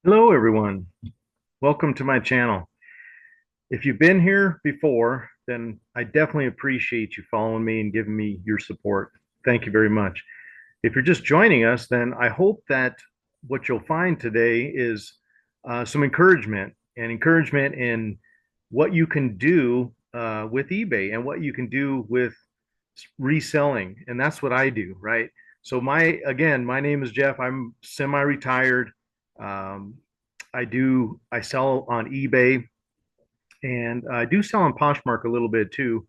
Hello, everyone. Welcome to my channel. If you've been here before, then I definitely appreciate you following me and giving me your support. Thank you very much. If you're just joining us, then I hope that what you'll find today is some encouragement in what you can do with eBay and what you can do with reselling. And that's what I do, right? So my name is Jeff. I'm semi-retired. Um, I sell on eBay and I do sell on Poshmark a little bit too,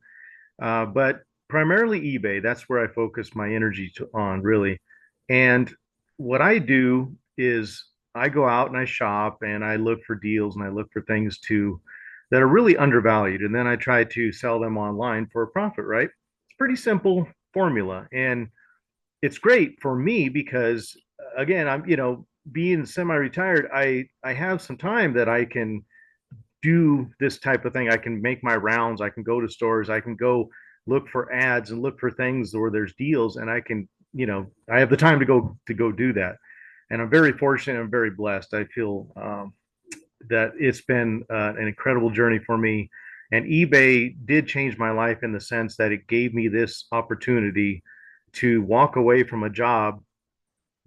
but primarily eBay. That's where I focus my energy on really. And what I do is I go out and I shop and I look for deals and I look for things that are really undervalued, and then I try to sell them online for a profit. Right? It's a pretty simple formula, and it's great for me because again, I'm being semi-retired, I have some time that I can do this type of thing. I can make my rounds, I can go to stores, I can go look for ads and look for things where there's deals, and I can, I have the time to go do that. And I'm very fortunate, I'm very blessed. I feel that it's been an incredible journey for me. And eBay did change my life in the sense that it gave me this opportunity to walk away from a job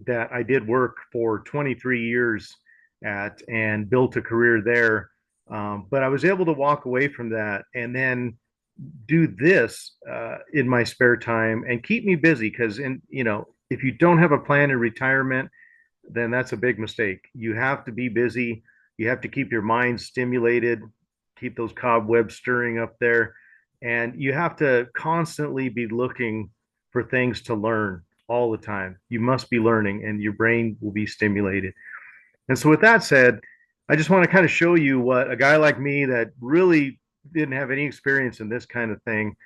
that I did work for 23 years at and built a career there. But I was able to walk away from that and then do this in my spare time and keep me busy because, if you don't have a plan in retirement, then that's a big mistake. You have to be busy. You have to keep your mind stimulated, keep those cobwebs stirring up there, and you have to constantly be looking for things to learn all the time. You must be learning, and your brain will be stimulated. And so, with that said, I just want to kind of show you what a guy like me that really didn't have any experience in this kind of thing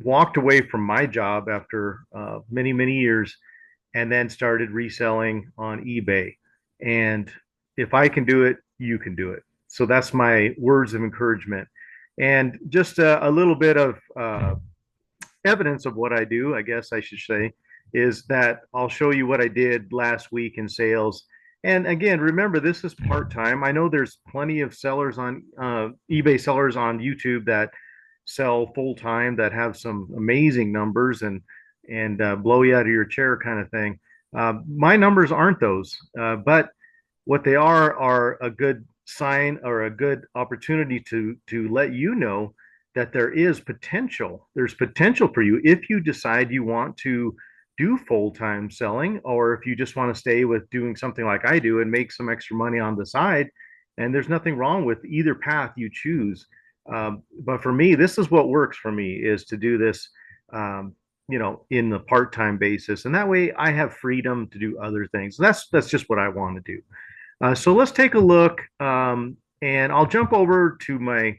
walked away from my job after many, many years and then started reselling on eBay. And if I can do it, you can do it. So that's my words of encouragement. And just a little bit of evidence of what I do, I guess I should say, is that I'll show you what I did last week in sales. And again, remember, this is part time. I know there's plenty of sellers on eBay sellers on YouTube that sell full time that have some amazing numbers and blow you out of your chair kind of thing. My numbers aren't those, but what they are a good sign or a good opportunity to let you know that there is potential. There's potential for you if you decide you want to do full-time selling, or if you just want to stay with doing something like I do and make some extra money on the side. And there's nothing wrong with either path you choose. But for me, this is what works for me is to do this, in the part-time basis, and that way I have freedom to do other things. That's just what I want to do. So let's take a look, and I'll jump over to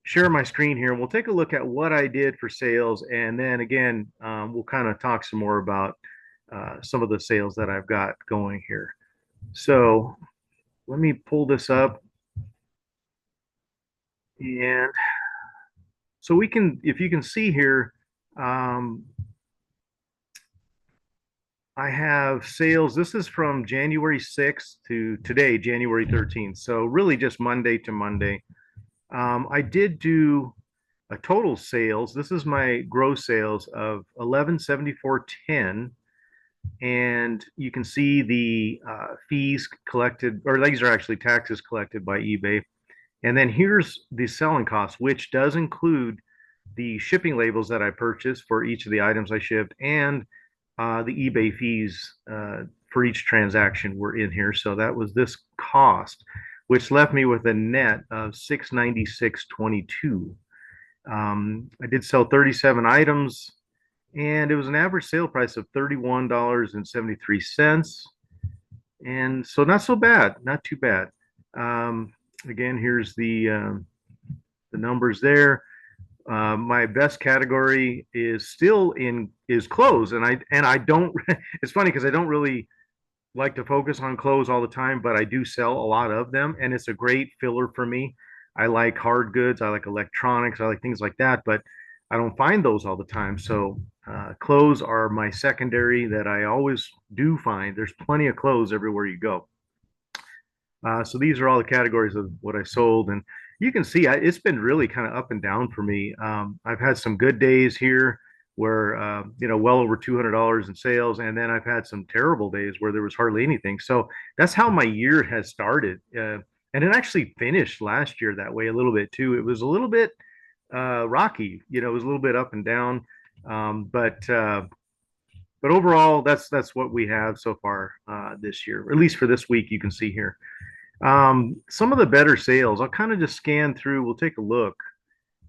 share my screen here, and we'll take a look at what I did for sales, and then again, we'll kind of talk some more about some of the sales that I've got going here. So let me pull this up, and so if you can see here, um, I have sales. This is from January 6th to today, January 13th. So really just Monday to Monday. I did do a total sales. This is my gross sales of 1174.10, and you can see the fees collected, or these are actually taxes collected by eBay. And then here's the selling cost, which does include the shipping labels that I purchased for each of the items I shipped, and the eBay fees for each transaction were in here. So that was this cost, which left me with a net of 696.22. I did sell 37 items, and it was an average sale price of $31.73. And so not so bad, not too bad. Again, here's the numbers there. My best category is clothes, and I don't. It's funny because I don't really like to focus on clothes all the time, but I do sell a lot of them, and it's a great filler for me. I like hard goods, I like electronics, I like things like that, but I don't find those all the time. So clothes are my secondary that I always do find. There's plenty of clothes everywhere you go. So these are all the categories of what I sold, and you can see it's been really kind of up and down for me. I've had some good days here where well over $200 in sales, and then I've had some terrible days where there was hardly anything. So that's how my year has started, and it actually finished last year that way a little bit too. It was a little bit rocky, it was a little bit up and down, but overall, that's what we have so far this year, or at least for this week. You can see here. Some of the better sales, I'll kind of just scan through. We'll take a look.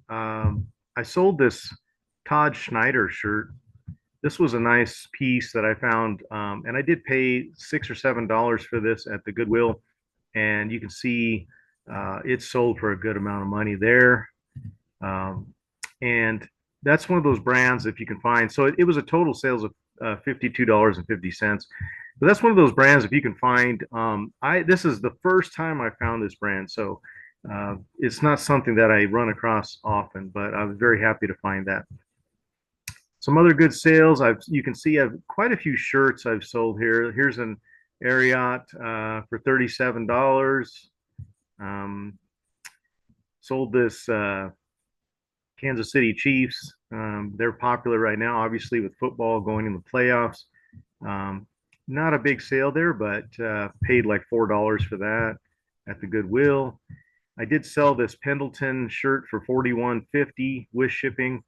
I sold this Todd Schneider shirt. This was a nice piece that I found, and I did pay $6 or $7 for this at the Goodwill, and you can see it sold for a good amount of money there. And that's one of those brands if you can find. So it was a total sales of $52.50. But that's one of those brands if you can find. This is the first time I found this brand, so it's not something that I run across often, but I was very happy to find that. Some other good sales. You can see I've quite a few shirts I've sold here. Here's an Ariat for $37. Sold this Kansas City Chiefs. They're popular right now, obviously, with football going in the playoffs. Not a big sale there, but paid like $4 for that at the Goodwill. I did sell this Pendleton shirt for $41.50 with shipping.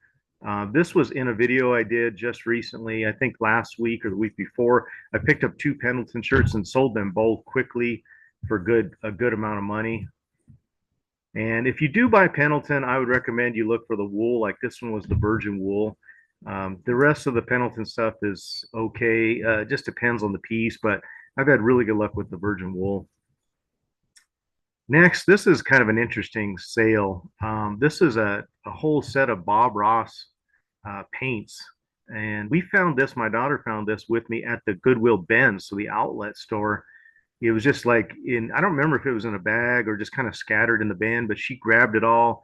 This was in a video I did just recently, I think last week or the week before. I picked up two Pendleton shirts and sold them both quickly for a good amount of money. And if you do buy Pendleton, I would recommend you look for the wool. Like this one was the virgin wool. The rest of the Pendleton stuff is okay. It just depends on the piece, but I've had really good luck with the virgin wool. Next, this is kind of an interesting sale. This is a whole set of Bob Ross paints. And we found this, my daughter found this with me at the Goodwill Bend, so the outlet store. It was just like I don't remember if it was in a bag or just kind of scattered in the bin, but she grabbed it all.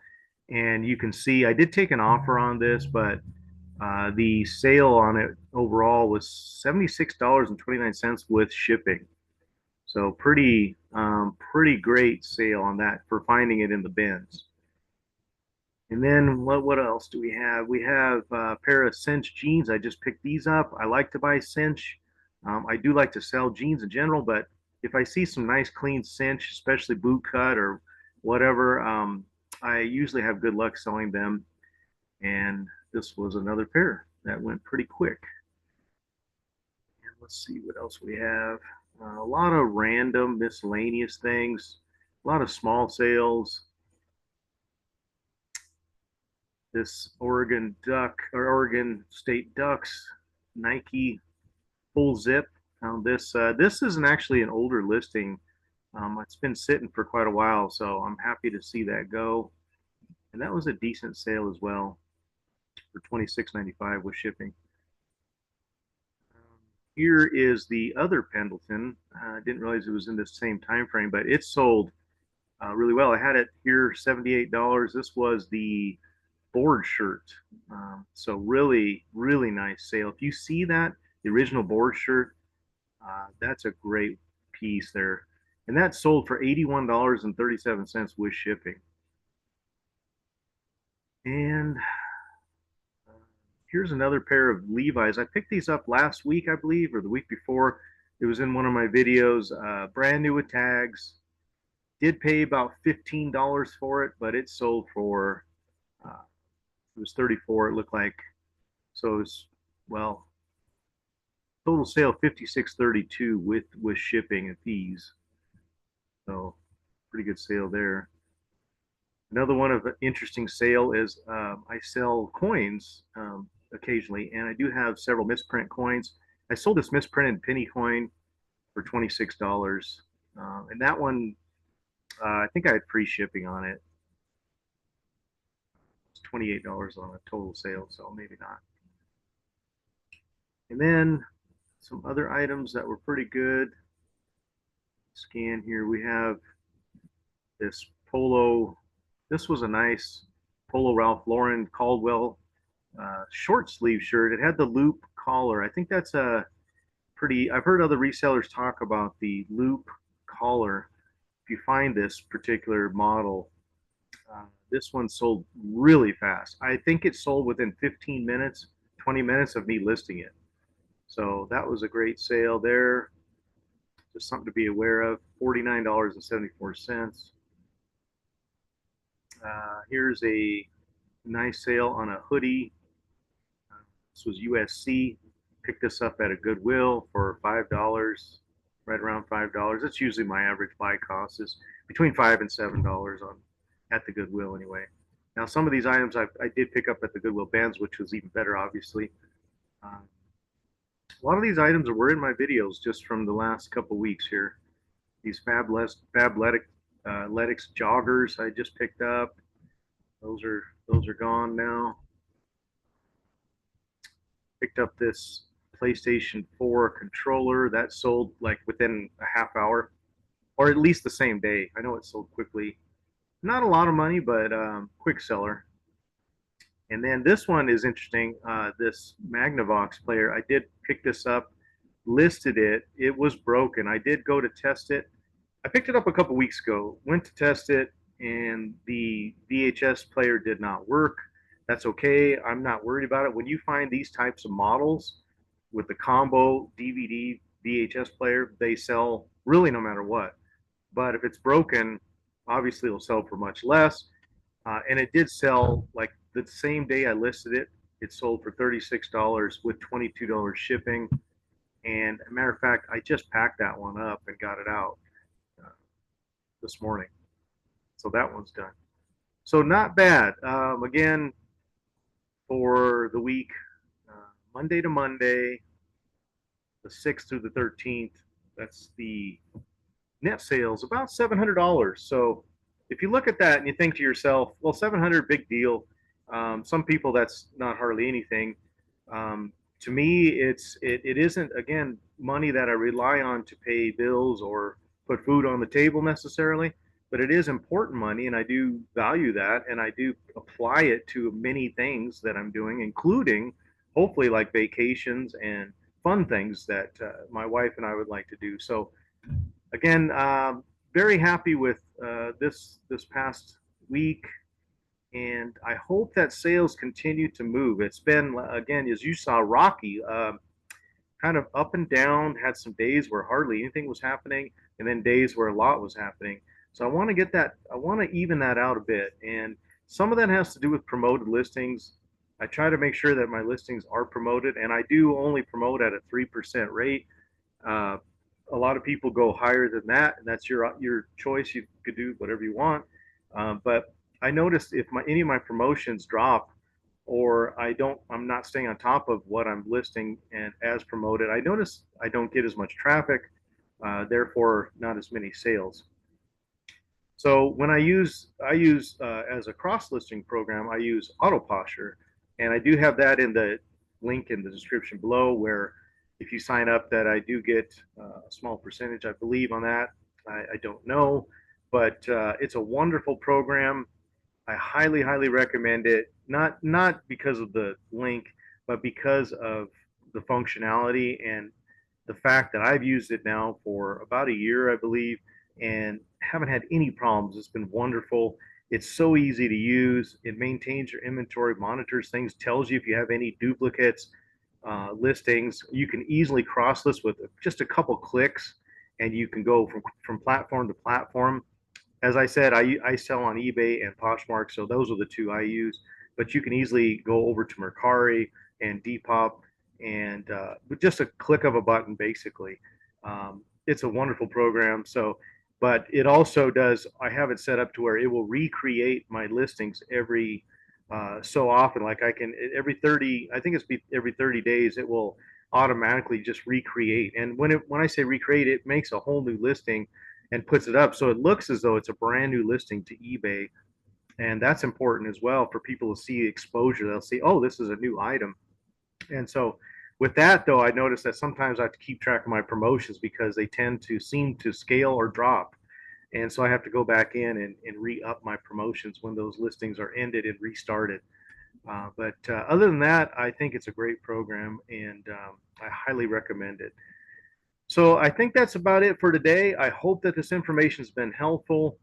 And you can see I did take an offer on this, but the sale on it overall was $76.29 with shipping. So pretty great sale on that for finding it in the bins. And then what else do we have? We have a pair of cinch jeans. I just picked these up. I like to buy cinch. I do like to sell jeans in general, but if I see some nice clean cinch, especially boot cut or whatever, I usually have good luck selling them. And this was another pair that went pretty quick. And let's see what else we have. A lot of random miscellaneous things, a lot of small sales. This Oregon Duck or Oregon State Ducks Nike full zip. Found this. This isn't actually an older listing. It's been sitting for quite a while, so I'm happy to see that go. And that was a decent sale as well for $26.95 with shipping. Here is the other Pendleton. I didn't realize it was in the same time frame, but it sold really well. I had it here $78. This was the board shirt. So really, really nice sale. If you see that, the original board shirt, that's a great piece there. And that sold for $81.37 with shipping. And here's another pair of Levi's. I picked these up last week, I believe, or the week before. It was in one of my videos, brand new with tags. Did pay about $15 for it, but it sold for, it was 34, it looked like. So it's, well, total sale 56.32 with shipping and fees. So pretty good sale there. Another one of an interesting sale is I sell coins occasionally, and I do have several misprint coins. I sold this misprinted penny coin for $26, and that one I think I had free shipping on it. It's $28 on a total sale, so maybe not. And then some other items that were pretty good. Scan here. We have this polo. This was a nice polo Ralph Lauren Caldwell short sleeve shirt. It had the loop collar. I think that's a pretty, I've heard other resellers talk about the loop collar. if you find this particular model, this one sold really fast. I think it sold within 15 minutes, 20 minutes of me listing it. So that was a great sale there. Just something to be aware of. $49.74. Here's a nice sale on a hoodie. This was USC. Picked this up at a Goodwill for $5, right around $5. That's usually my average buy cost, is between $5 and $7 on at the Goodwill anyway. Now some of these items I did pick up at the Goodwill Benz, which was even better, obviously. A lot of these items were in my videos just from the last couple weeks here. These Fabletics joggers I just picked up. Those are gone now. Picked up this PlayStation 4 controller that sold like within a half hour, or at least the same day. I know it sold quickly. Not a lot of money, but quick seller. And then this one is interesting. This Magnavox player, I did pick this up, listed it. It was broken. I did go to test it. I picked it up a couple weeks ago, went to test it, and the VHS player did not work. That's okay. I'm not worried about it. When you find these types of models with the combo DVD VHS player, they sell really no matter what. But if it's broken, obviously it'll sell for much less. And it did sell like the same day I listed it. It sold for $36 with $22 shipping. And a matter of fact, I just packed that one up and got it out this morning. So that one's done. So not bad. Again, for the week, Monday to Monday, the 6th through the 13th, that's the net sales, about $700. So if you look at that and you think to yourself, well, 700, big deal. Some people, that's not hardly anything. To me, it isn't, again, money that I rely on to pay bills or put food on the table necessarily, but it is important money, and I do value that, and I do apply it to many things that I'm doing, including hopefully like vacations and fun things that my wife and I would like to do. So again, very happy with this past week, and I hope that sales continue to move. It's been, again, as you saw, rocky, kind of up and down. Had some days where hardly anything was happening, and then days where a lot was happening. So I want to get that. I want to even that out a bit, and some of that has to do with promoted listings. I try to make sure that my listings are promoted, and I do only promote at a 3% rate. Uh, a lot of people go higher than that, and that's your choice. You could do whatever you want. But I noticed if any of my promotions drop, or I'm not staying on top of what I'm listing and as promoted, I notice I don't get as much traffic, therefore not as many sales. So when I use as a cross listing program, I use Auto Posture, and I do have that in the link in the description below, where if you sign up, that I do get a small percentage, I believe, on that. I don't know, but it's a wonderful program. I highly, highly recommend it. Not because of the link, but because of the functionality and the fact that I've used it now for about a year, I believe, and haven't had any problems. It's been wonderful. It's so easy to use. It maintains your inventory, monitors things, tells you if you have any duplicates, listings. You can easily cross list with just a couple clicks, and you can go from platform to platform. As I said, I sell on eBay and Poshmark, so those are the two I use. But you can easily go over to Mercari and Depop, and with just a click of a button, basically. It's a wonderful program. So, but it also does. I have it set up to where it will recreate my listings every so often. Like I can every 30, I think it's every 30 days, it will automatically just recreate. And when I say recreate, it makes a whole new listing and puts it up so it looks as though it's a brand new listing to eBay. And that's important as well for people to see exposure. They'll see, oh, this is a new item. And so with that, though, I noticed that sometimes I have to keep track of my promotions because they tend to seem to scale or drop. And so I have to go back in and re-up my promotions when those listings are ended and restarted. But other than that, I think it's a great program, and I highly recommend it. So I think that's about it for today. I hope that this information has been helpful.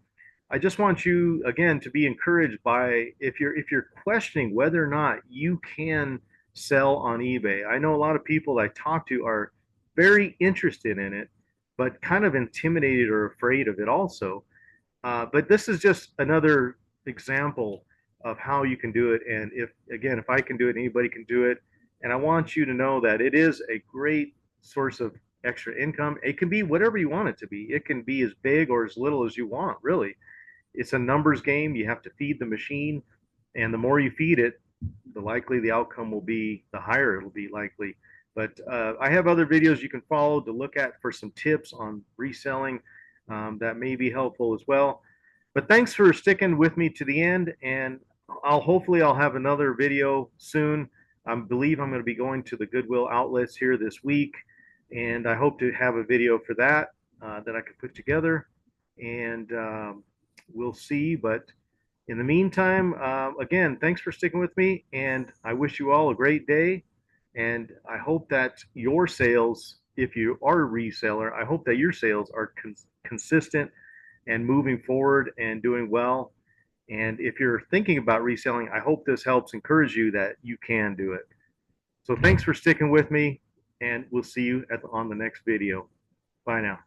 I just want you again to be encouraged by if you're questioning whether or not you can sell on eBay. I know a lot of people I talk to are very interested in it, but kind of intimidated or afraid of it also. But this is just another example of how you can do it. And if, again, if I can do it, anybody can do it. And I want you to know that it is a great source of extra income. It can be whatever you want it to be. It can be as big or as little as you want, really. It's a numbers game. You have to feed the machine. And the more you feed it, the likely the outcome will be, the higher it'll be likely. But I have other videos you can follow to look at for some tips on reselling that may be helpful as well. But thanks for sticking with me to the end, and I'll have another video soon. I believe I'm going to be going to the Goodwill outlets here this week, and I hope to have a video for that that I can put together, and we'll see. But in the meantime, again, thanks for sticking with me, and I wish you all a great day. And I hope that your sales, if you are a reseller, I hope that your sales are consistent and moving forward and doing well. And if you're thinking about reselling, I hope this helps encourage you that you can do it. So thanks for sticking with me, and we'll see you on the next video. Bye now.